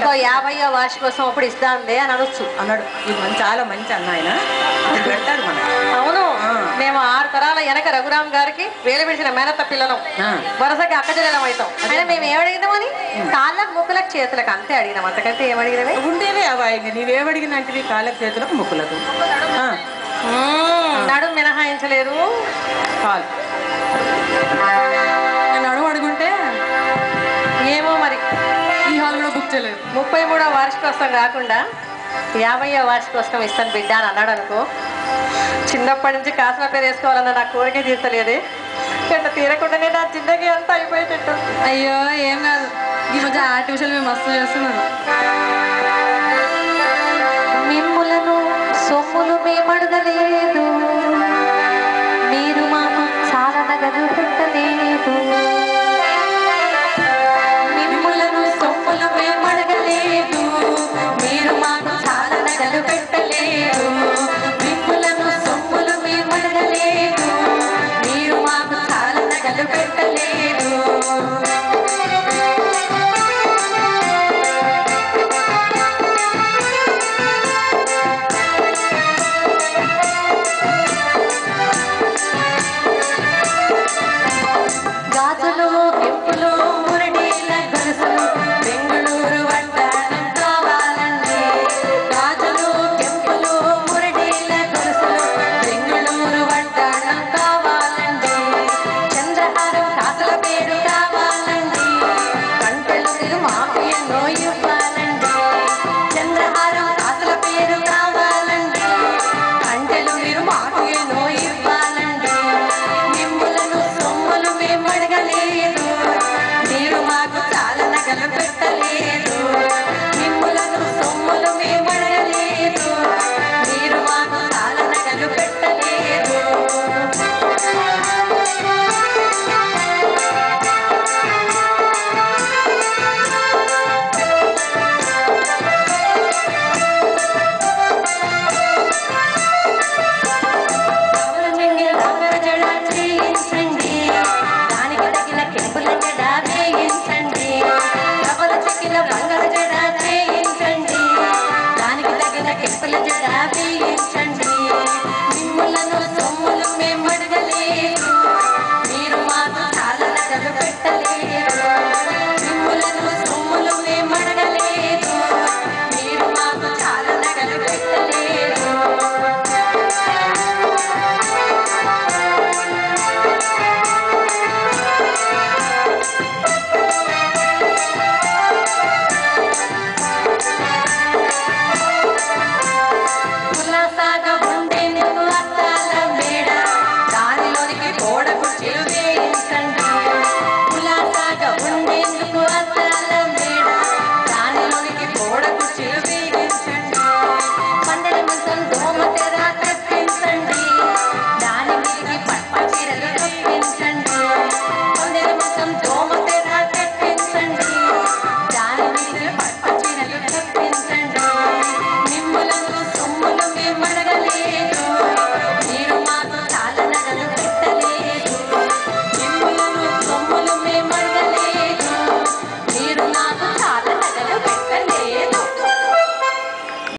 ఇంకో 50వ వార్షికోత్సవం అప్పుడు ఇస్తాంలే అని అనొచ్చు అన్నాడు. ఇది చాలా మంచి అన్న ఆయన పెడతాడు మనం. అవును, మేము 6 తరాల వెనక రఘురామ్ గారికి వేలు విడిచిన మేనత్త పిల్లలం, వరుసగా అక్కచెల్లెలం అవుతాం. అయినా మేము ఏమడిగినామని కాళ్ళకు ముక్కులకు చేతులకు అంతే అడిగినాం, అంతకంటే ఏమడిగినవే ఉండేవే అవాయి. నీవేమడిగిన అంటే కాళ్ళకు చేతులకు ముక్కులకు నడుము మినహాయించలేదు. కాలు నడుము అడుగుంటే ఏమో మరి ఈ హాల్ కూడా బుక్ చేయలేదు. 33వ వార్షికోత్సవం కాకుండా 50వ వార్షికోత్సవం ఇస్తాను బిడ్డ అని అన్నాడు అనుకో. చిన్నప్పటి నుంచి కాసిన పేరు వేసుకోవాలన్న నా కోరిక తీర్చలేదే, ఎట్లా తీరకుండానే నా జిందగీ అంతా అయిపోయేటట్టు. అయ్యో ఏం కాదు, ఈ మధ్య ఆర్టిఫిషియల్ మేము మస్తు చేస్తున్నాను. మిమ్ములను సొమ్ములు మేమడగలేదు, మీరు మాకు చాలా నగదు పెట్టలేదు. మిమ్ములను సొమ్ములు మేమడగలేదు, మీరు మాకు చాలా నగదు పెట్టలేదు.